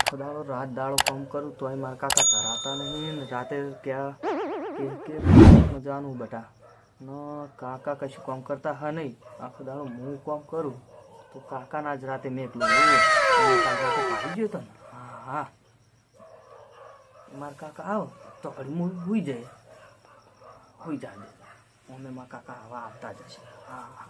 આખો દાડો રાત દાડો કામ કરું તોય મારા કાકા ધરાતા નહીં ને રાતે ક્યાં કે જવાનું બેટા ન કાકા કશું કામ કરતા હા નહીં આખો દાડો હું કામ કરું તો કાકાના જ રાતે મેં એકલું કાકા તો પાડી ગયો હતો ને હા હા મારા કાકા આવો તો અડમું હોઈ જાય હોઈ જાય અમે મારા કાકા આવા આવતા જ હશે હા હા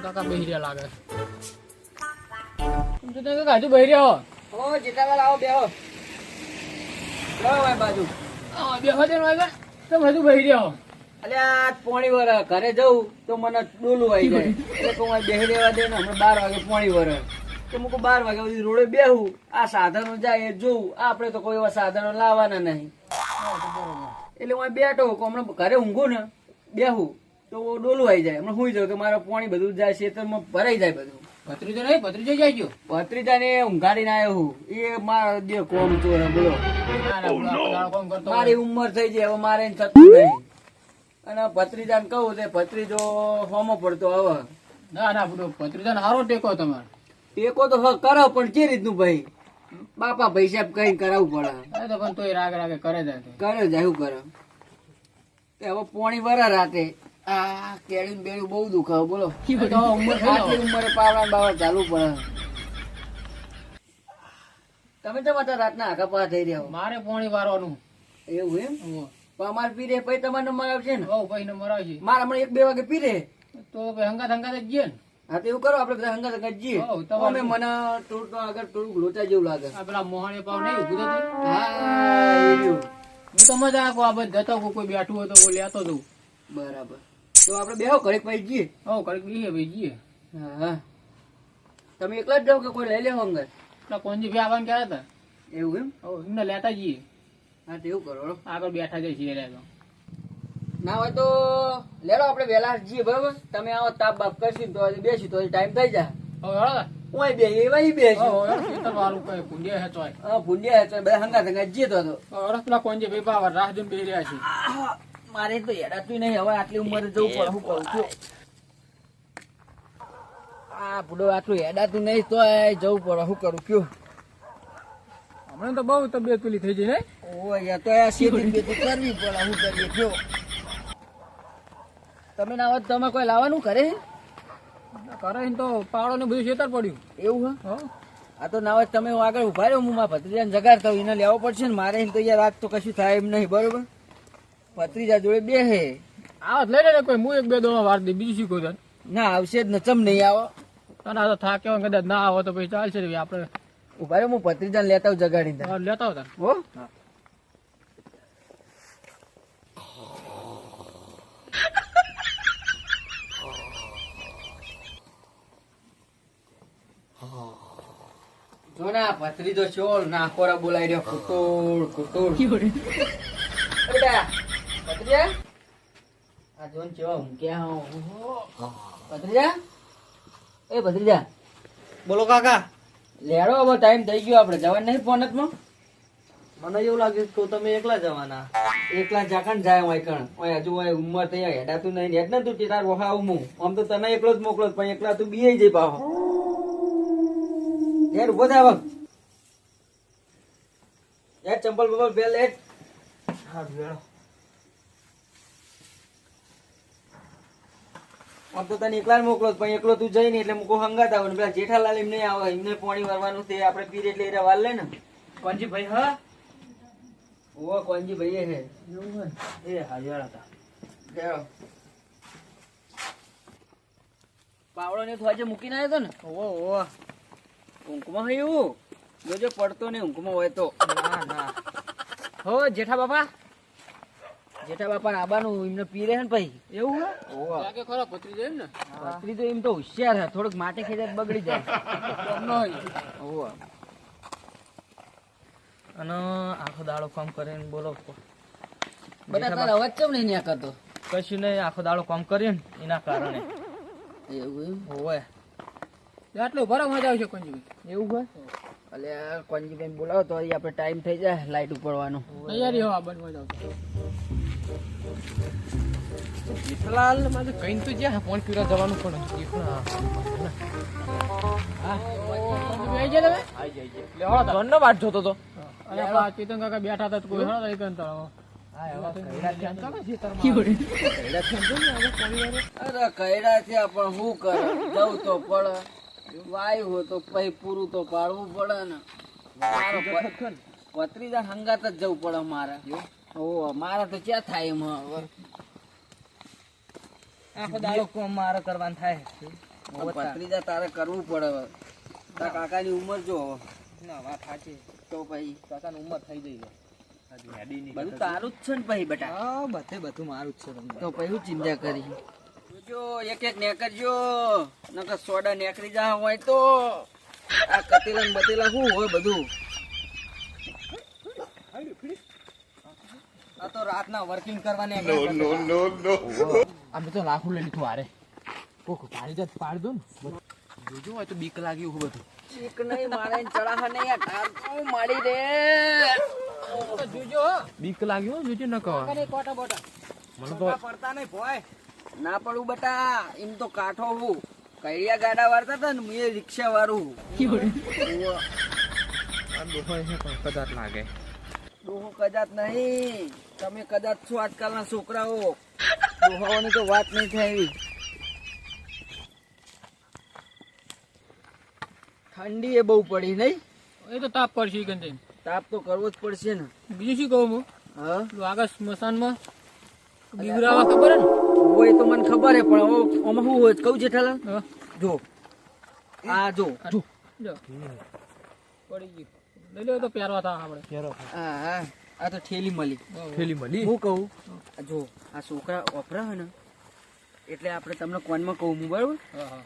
કાકા બેહી રહ્યા લાગે કાકા હજુ બેહી રહ્યા હો જેઠાલાલ આવો બેહો ભાઈ બાજુ બેહો દે તમે હજુ બેહી રહ્યા અલ્યા પોણી વર ઘરે જવું તો મને ડોલું આવી જાય એટલે કહું બેહી રહેવા દે ને હમણાં 12 વાગે પોણી વર તો મૂકું 12 વાગ્યા સુધી રોડે બેહું આ સાધનો જાય એ જોવું આપણે તો કોઈ એવા સાધનો લાવવાના નહીં એટલે હું બેઠો હમણાં ઘરે ઊંઘું ને બેહું તો ડોલું આવી જાય હમણાં સુઈ જાઉં તો મારે પાણી બધું જાય ખેતરમાં ભરાઈ જાય બધું ભત્રીજો નહીં ભત્રીજો જાય ગયો ભત્રીજા ને ઊંઘાડીને આવ્યો હું એ મારા દે કોમ ચોર બોલો મારી ઉંમર થઈ જાય હવે મારે થતું નહીં અને ભત્રીજાને કહું તે ભત્રીજો હોમો પડતો હવે ના ના ભત્રીજાને સારો ટેકો તમારે ટેકો તો કરો પણ કે રીતનું ભાઈ બાપા ભાઈ સાહેબ કઈ કરાવવું પડે તો પણ તોય રાગ રાગે કરે જાય કરે જાય શું કરે તે હવે પોણી વરા રાતે આ કેળું બેળું બહુ દુખાવ બોલો આટલી ઉંમરે પાવડા બાવડા ચાલુ પડે તમે તો માતા રાતના આખા પા થઈ રહ્યા મારે પોણી વારવાનું એવું એમ પણ અમારે પીરે પછી તમારો નંબર આવશે ને ભાઈ નંબર આવશે મારા હમણાં 1-2 વાગે પીરે તો હંગાત હંગાત જ જઈએ ને હા તો એવું કરો આપડે બધા હંગાત હંગાત જઈએ તમે મને થોડું આગળ થોડું લોચા જેવું લાગે આ પેલા મોહણે પાવ નહીં ઉભું થતું હા એ રહ્યું. હું તો મજા આખો આ બધા જતો કોઈ બેઠું હોય તો કોઈ લેતો જવું બરાબર તો આપડે બેહો ઘડીક પછી જઈએ કડીક બીએ ભાઈ જઈએ હા હા તમે એકલા જ જાઓ કે કોઈ લઈ લેવો અંગત પેલા કોણજી ભાઈ આવવાનું ક્યારે હતા એવું એમ એમને લેતા જઈએ હા તો એવું કરો આગળ બેઠા જઈએ છીએ લેતો ના હોય તો લેડો આપડે વહેલા જઈએ બરાબર તમે આવો તાપ બાપ કરશી તો બેસી તો ટાઈમ થઈ જાય હું બે એવા બેસી વાળું કઈ ભૂંડિયા હેચવાય હા ભૂંડિયા છે બધા હંગાત હંગાત જઈએ તો પેલા કોણજી ભાઈ બાવા રાહ જોઈને બેસી રહ્યા છે મારે તો હેડાતું નહીં હવે આટલી ઉંમરે જવું પડે હું કહું છું આ બુડો આટલું હેડાતું નહીં તો જવું પડે શું કરું કયું હમણાં તો બહુ તબિયત પેલી થઈ જાય ને ઓય તો આ સીધી બેથી કરવી પડે શું કરીએ કયો તમે ના આવત તમે કોઈ લાવવાનું કરે કરે તો પાવડો ને બધું છેતર પડ્યું એવું હા આ તો ના હોય તમે આગળ ઉભા રહ્યો હું મારા ભત્રીજાને જગાડતા હોય એને લેવો પડશે ને મારે તો યાર આજ તો કશું થાય એમ નહીં બરોબર ભત્રીજા જોડે બે હે આવત લઈ લે કોઈ હું 1-2 દોડા વાર દે બીજું શું કહું ના આવશે જ ને ચમ નહીં આવો તને તો થાક કેવો કદાચ ના આવો તો પછી ચાલશે આપણે ઉભા રહ્યો હું ભત્રીજાને લેતા હું જગાડીને લેતા હતા હો જો ના ભત્રીજો ચોલ નાખોરા બોલાઈ રહ્યો કુટુળ કુટુળ બેટા ભત્રીજા આ જોન ચેવા હું ક્યાં હું ભત્રીજા એ ભત્રીજા બોલો કાકા લેડો હવે ટાઈમ થઈ ગયો આપણે જવાનું નહીં ફોનતમાં મને એવું લાગે તો તમે એકલા જવાના એકલા જાકણ જાય વાયકણ ઓય હજુ ઓય ઉંમર થઈ હેડાતું નહીં હેડ ને તું ટીટાર વહાવ હું આમ તો તને એકલો જ મોકલો પણ એકલા તું બીએ જઈ પાહો યાર ઉભો થા હવે યાર ચંપલ બબલ પહેર લે હા વેળો આમ તો તને એકલા જ મોકલો પણ એકલો તું જઈ નહીં એટલે મૂકો હંગાત આવે ને પેલા જેઠાલાલ એમને આવે એમને પાણી વારવાનું તે આપણે પીરે એટલે એરા વાર લે ને કોણજી ભાઈ હા ઓ કોણજી ભાઈ હે એવું હે એ હાજર હતા લેડો પાવડો ને થોજે મૂકીને આવ્યો તો ને ઓ ઊંઘમાં હોય એવું જોજો પડતો ને ઊંઘમાં હોય તો ના ના હો જેઠા બાપા આબાનું એમને પીરે હે ને ભાઈ એવું હે લાગે ખરો પતરી જાય ને પત્રી તો એમ તો હોશિયાર હે થોડુંક માટે ખેંચે બગડી જાય ઓહો અને આખો દાડો કામ કરીને બોલો બધા તારા અવાજ કેમ નહીં ન્યા કરતો કશું નહીં આખો દાડો કામ કરીને એના કારણે એવું હોય આટલું ભરા મજા આવશે કોણ એવું હોય અલ્યા કોંજીભાઈ બોલાવો તો આપણે ટાઈમ થઈ જાય લાઈટ ઉપડવાનો. તૈયારી હો બનવા જાવ જેઠાલાલ મારે કઈ તો જ્યાં ફોન પીવા જવાનું પણ આવી જાય તમે લેવા ધોરણનો વાટ જોતો તો અને આપણા ચેતન કાકા બેઠા હતા તો કોઈ હળો નહીં કંટાળો અરે કયડા છે પણ શું કરે જવું તો પડે વાયુ હોય તો પછી પૂરું તો પાડવું પડે ને પત્રીજા હંગાત જ જવું પડે મારે મારે તો ક્યાં થાય એમ હવે આખો દાડો કોમ મારે કરવાનું થાય. પત્રીજા તારે કરવું પડે હવે. તારા કાકાની ઉંમર જો હવે. ના વાત સાચી. તો પછી કાકાની ઉંમર થઈ ગઈ છે. બધું તારું જ છે ને પછી બેટા. હા બધું મારું જ છે તમને. તો પછી શું ચિંતા કરી જો એક એક નેકરજો નકર સોડા નેકરી જા હોય તો આ કતેલા ને બતેલા શું હોય બધું. આ તો રાતના વર્કિંગ કરવાની અમે તો લાખું લઈ લીધું હારે કોક પાડી જાય પાડી દો ને જોજો હોય તો બીક લાગ્યું બધું ચીક નહીં મારે ચડાહ નહીં આ ટાંકું મારી રે જોજો બીક લાગ્યું જોજો ન કહો કોટા બોટા મને તો પડતા નહીં ભોય. ના પડું બટા એમ તો કાઠો હું કૈડિયા ગાડા વાળતા હતા ને હું રિક્ષા વાળું આ દોહો છે પણ કદાચ લાગે ડોહો કદાચ નહીં તમે કદાચ છો આજકાલના છોકરાઓ ડોહાઓની તો વાત નહીં થાય એવી. ઠંડી એ બહુ પડી નહીં એ તો તાપ પડશે ઈ કંઈ તાપ તો કરવો જ પડશે ને. બીજું શું કહું હું હા પેલું આગળ સ્મશાનમાં બીવરાવા ખબર હે ને હોય તો મને ખબર હે પણ આમાં શું હોય કહું જેઠાલાલ હા, જો આ જો જો પડી ગયું લઈ લે તો પહેરવા થા આપણે હા હા આ તો ઠેલી મળી. થેલી મળી હું કહું આ જો આ છોકરા વપરા હે ને એટલે આપણે તમને કોનમાં કહું હું બરાબર હા હા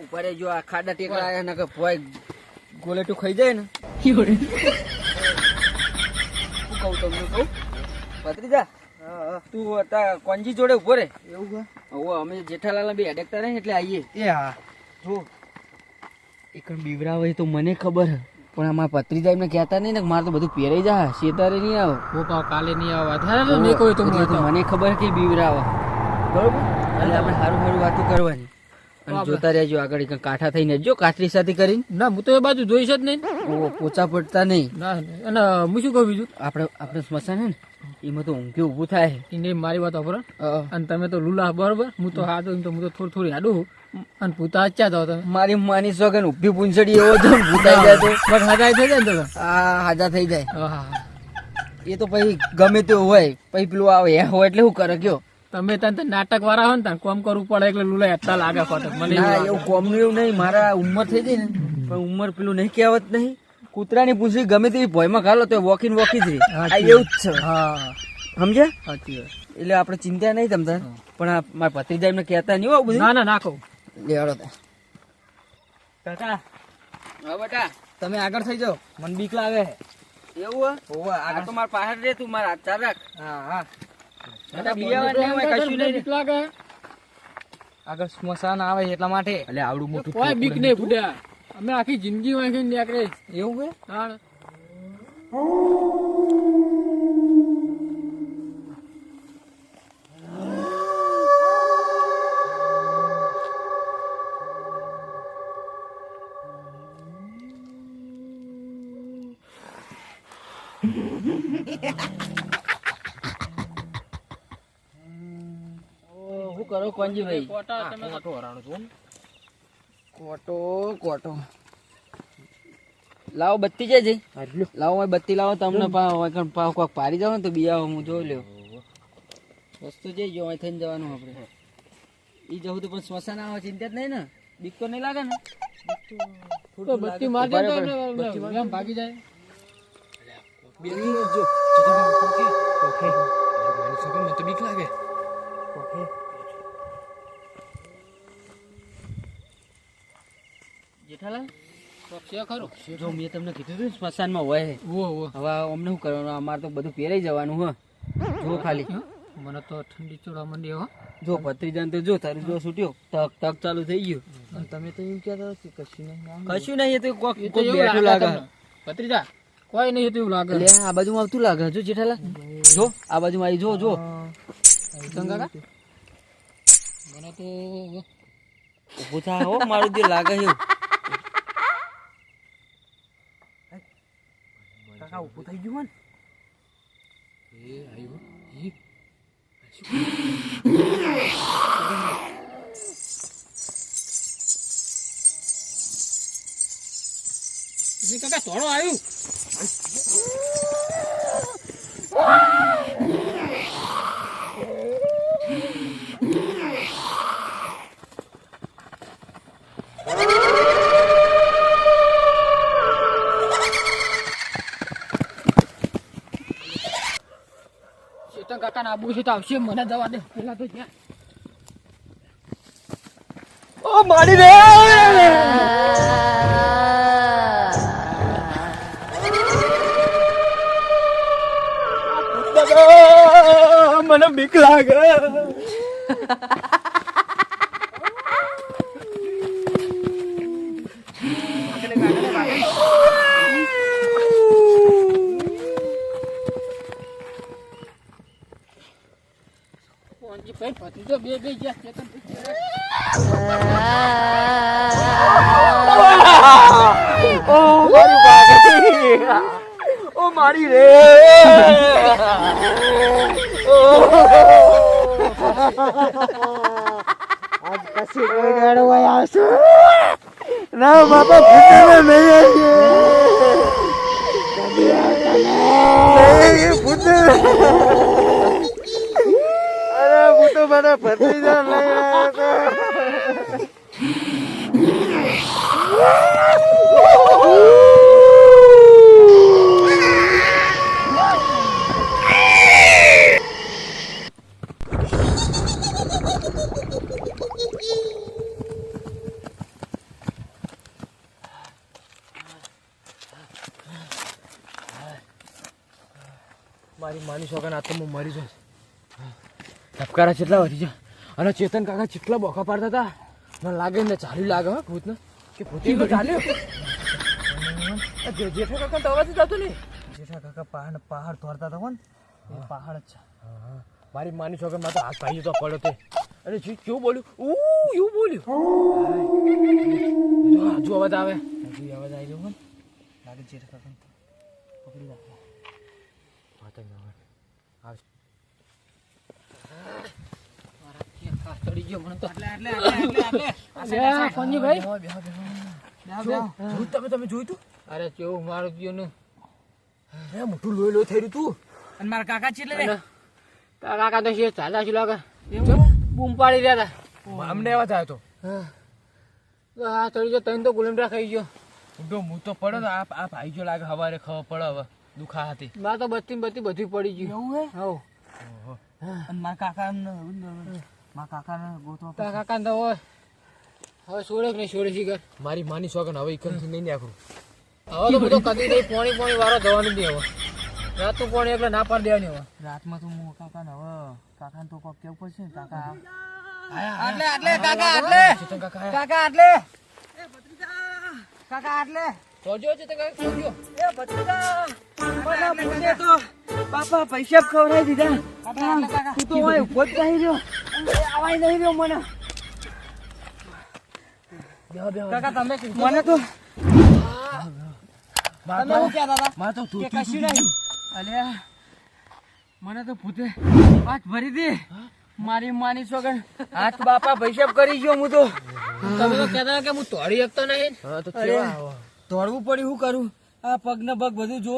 ઉપર જો આ ખાડા ટેકરા આયા ને કે ભોય ગોલેટું ખાઈ જાય ને શું કહું તમને કહું ભત્રીજા તું હતા કોંજી જોડે ઉભો રે. એવું હવે અમે જેઠાલાલ બે અડકતા રહે એટલે આવીએ. એ હા જો એક બીવરા હોય તો મને ખબર હે પણ આમાં ભત્રીજા એમને કહેતા નહીં ને કે મારે તો બધું પહેરાઈ જા શેતારે નહીં આવે. ઓ પાવ કાલે નહીં આવવા થાય તો મેં કહ્યું તો એટલે તો મને ખબર કે બીવરા આવે બરોબર એટલે આપણે સારું સારું વાતો કરવાની અને જોતા રહેજો આગળ એક કાંઠા થઈને જો કાતરી સાથે કરીને ના હું તો એ બાજુ જોઈશ જ નહીં પોચા પડતા નહીં. ના અને હું શું કહું બીજું આપણે સ્મશાન હે ને એમાં તો ઊંઘે ઊભું થાય. એને મારી વાત વાપરો અને તમે તો લુલા બરોબર હું તો હાડો એમ તો હું તો થોડી હાડું અને પૂતા હચ્યા જાવ તમે મારી માની સોગન ઉભી પૂંછડી એવો તો ભૂતાઈ જાય તો બસ હગાઈ થઈ જાય ને તો આ હાજા થઈ જાય. હા હા એ તો પછી ગમે તે હોય પછી પેલું આવે એ હોય એટલે શું કરે કયો. તમે તને નાટક વાળા હોય ને તને કોમ કરવું પડે એટલે લુલા એટલા લાગે ફટક મને ના એવું કોમનું એવું નહીં. મારા ઉંમર થઈ ગઈ ને પણ ઉંમર પેલું નહીં કહેવત નહીં કૂતરાની પૂંછડી ગમે તેવી ભોયમાં ઘાલો તો વોકિંગ વોકી જ રહી. આ એવું જ છે હા સમજ્યા સાચી વાત એટલે આપણે ચિંતા નહીં તમતા પણ આ મારા ભત્રીજા એમને કહેતા નહીં આવું બધું. ના ના નાખો લેવાડો તા. કાકા હા બેટા તમે આગળ થઈ જાઓ મને બીક લાગે છે. એવું હોવે આ તો મારા પાછળ રે તું મારા હાથ ચાલ રાખ. હા હા બેટા બિયાવા નહીં હોય કશું નહીં. બીક લાગે આગળ સ્મશાન આવે એટલા માટે. એટલે આવડું મોટું કોઈ બીક નહીં ફૂટ્યા અમે આખી જિંદગી વાંખી નીકળે એવું કે હા શું કરો કોંજીભાઈ? કોટા તમે મોટો હરાણો છો ને કોટો કોટો લાવો બત્તી જાય લાવો ભાઈ બત્તી લાવો તમને પાવ કોક પારી જાવ ને તો બિયાવો હું જોઈ લ્યો વસ્તુ જઈ જો અહીં થઈને જવાનું આપણે ઈ જવું તો પણ સ્મશાન આવે ચિંતા જ નહીં ને બીક તો નહીં લાગે ને તો બત્તી માર દે તો એમ ભાગી જાય જો મારી છોકરી મને તો બીક લાગે જેઠાલાલ છે ખરું જો મેં તમને કીધું હતું ને સ્મશાનમાં હોય છે. ઓ ઓ હવે અમને શું કરવાનું અમારે તો બધું પહેરાઈ જવાનું હ જો ખાલી મને તો ઠંડી ચોડા મંડી હો જો ભત્રીજાને તો જો તારું જો છૂટ્યો તક તક ચાલુ થઈ ગયું અને તમે તો એમ કહેતા કે કશું નહીં કશું નહીં એ તો કોક એ તો કોક એવું બેઠું લાગે લાગે તમને. ભત્રીજા કોઈ નહીં હતું એવું લાગે. લે આ બાજુમાં આવતું લાગે જો જેઠાલાલ જો આ બાજુમાં આવી જો ચેતન કાકા મને તો ઊભું થા હો મારું જે લાગે છે કાકા ઊભું થઈ ગયું એ આવ્યો ઈ ચેતન કાકા થોડો આવ્યું. ચેતન કાકા ના આબુ છે તો આવશે મને જવા દે પેલા તો જ્યાં ઓ મારી રે મને બીક લાગે પહોંચી ભાઈ ભત્રીજો બે ગયા ચેતન ઓ મારી રે આજ કશી કોઈ રડવા આવશે ના બાપા ભૂતને નહીં આવીએ ભૂત અરે ભૂતો મને ભત્રીજા લઈ આવ્યો તો મારી માની છોકરા આ તો હું મરી જાઉં. ધબકારા કેટલા વધી જાય અને ચેતન કાકા કેટલા બોખા પાડતા હતા મને લાગે ને ચાલ્યું લાગે હા ભૂતને કે ભૂતે તો ચાલ્યો જેઠા કાકા તો અવાજ જતો નહીં. જેઠા કાકા પહાડ તોડતા હતા કોણ એ પહાડ જ છે મારી માની છોકરા માં તો હાથ ભાઈ તો પડ્યો તે અરે જી કેવું બોલ્યું એવું બોલ્યું જો અવાજ આવે હજી અવાજ આવી રહ્યો કોણ લાગે જેઠા કાકા પકડી રાખો ચડી ગયો મને તો પંજીભાઈ તમે જોયું તું અરે કેવું મારું ગયું નું મોટું લોહી લોહી થઈ રહ્યું તું અને મારા કાકા ચીલે કાકા તો છે ચાલ્યા છું લાગે બૂમ પાડી રહ્યા હતા અમને અવાજ આવ્યો તો હા ચડી ગયો તને તો ગુલેમડા ખાઈ ગયો ઊંડો હું તો પડ્યો ને આ ભાઈ જો લાગે હવારે ખબર પડે હવે દુખા હતી મારે તો બધી બધી પડી ગયું એવું હે હવ અને મારા કાકાને ગોતવા કાકા તો હોય હવે છોડે કે નહીં છોડે શીખર મારી માની સોગન હવે ઈકનથી નહીં નાખું હવે તો બધો કદી નહીં પોણી વાળો જવાનું નહીં હવે રાત તો પોણી એટલે ના પાડી દેવાની હવે રાતમાં તો હું કાકાને તો કોક કેવું પડશે ને કાકા ચેતન કાકા કાકા આટલે જોજો છે તો કઈ જોજો એ ભત્રીજા મને પૂછે તો બાપા પૈસા ખવડાવી દીધા તું તો હોય ઉભો જ નહીં રહ્યો આવાય નહીં રહ્યો મને કાકા તમે મને તો તમે શું કહેતા હતા માં તો કે કશું નહીં અલ્યા મને તો ભૂતે વાત ભરી દે મારી માની સોગન હાથ બાપા પૈસા કરી ગયો હું તો તમે તો કહેતા કે હું તોડી શકતો નહીં હા તો અરે દોડવું પડ્યું શું કરું આ પગ ને પગ બધું જો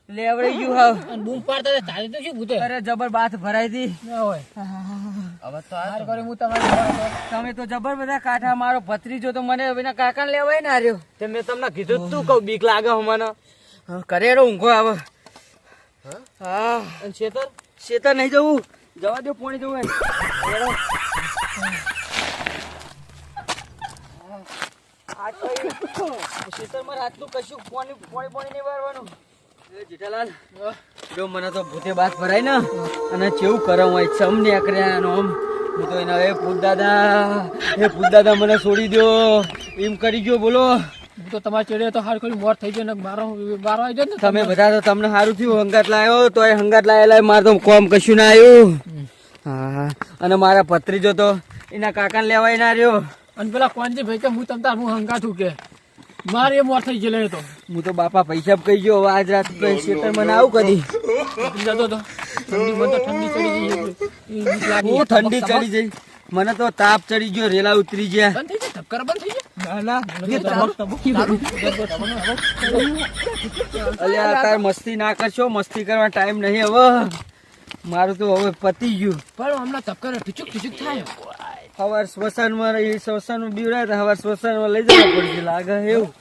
લેવડાઈ ગયું હાવ અને બૂમ પાડતા હતા તારી તો શું ભૂતે અરે જબર બાથ ભરાઈ હતી ના હોય હવે તો હાર કરે હું તમારે તમે તો જબર બધા કાંઠા મારો ભત્રીજો તો મને એના કાકા લેવાય ને હાર્યો તે મેં તમને કીધું તું કહું બીક લાગે મને કરેરો ઊંઘો આવે હા અને શેતર શેતર નહીં જવું જવા દો પોણી જવું ખેતરમાં આટલું કશું પાણી નહીં વારવાનું જેઠાલાલ જો મને તો ભૂતે બાત ભરાય ને અને કેવું કરમ હોય સમ ને આકર્યા આમ હું તો એના એ પૂત દાદા મને છોડી દો એમ કરી ગયો બોલો હું તો તમારા ચેડે તો હાર કરી મોત થઈ જાય ને મારો બારો આવી જાય ને તમે બધા તો તમને સારું થયું હંગાત લાયો તો એ હંગાત લાયેલા મારે તો કોમ કશું ના આવ્યું હા અને મારા ભત્રીજો તો એના કાકાને લેવાય ના રહ્યો અને પેલા કોણજી ભાઈ કે હું તમ તાર હું હંગાથું કે મારે એ મોત થઈ ગયેલો તો હું તો બાપા પૈસા કહી ગયો હવે આજ રાત ખેતર મને આવું કદી જતો તો ઠંડી મને તો ઠંડી ચડી ગઈ એટલે એ બીક લાગી. હું ઠંડી ચડી જઈ મને તો તાપ ચડી ગયો રેલા ઉતરી ગયા બંધ થઈ જાય ધબકારા બંધ થઈ જાય ના તારું અલ્યા તાર મસ્તી ના કરશો મસ્તી કરવા ટાઈમ નહીં હવે મારું તો હવે પતી ગયું પણ હમણાં ધબકારા ઠીચુક થાય હવાર સ્મશાનમાં રહી સ્મશાનમાં બીવરાય તો હવાર સ્મશાનમાં લઈ જવા પડશે લાગે એવું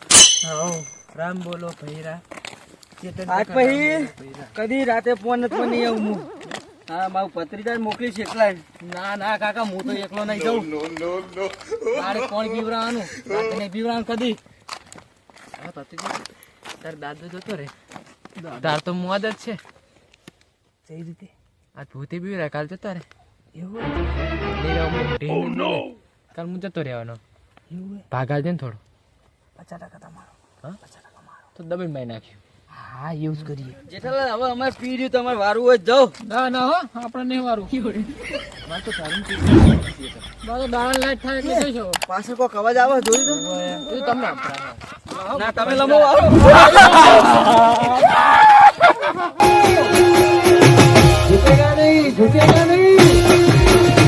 રામ બોલો ભૈરા આજ પછી કદી રાતે ફોન નથી નહીં આવું હું હા મારું પત્રીદાર મોકલી છે એકલા જ. ના કાકા હું તો એકલો નહીં જાઉં મારે કોણ બીવરાવાનું રાતે નહીં બીવરાવાનું કદી તાર દાદો જતો રે તાર તો મોદ જ છે કઈ રીતે આજ ભૂતી બી રે કાલ જતો રે એવું કાલ હું જતો રહેવાનો એવું ભાગા છે ને થોડો 50% તમારો તો દબાઈ મારી નાખ્યું હા એવું જ કરીએ જેઠાલાલ હવે અમારે પી રહ્યું તમારે વારું હોય તો જાઓ ના હો આપણે નહીં વારું મારે તો સારું દાળ લાઈટ થાય એટલે જઈશું પાછળ કોઈક અવાજ આવે જોઈ દો એ તમને ના તમે લમો આવો ઝૂકેગા નહીં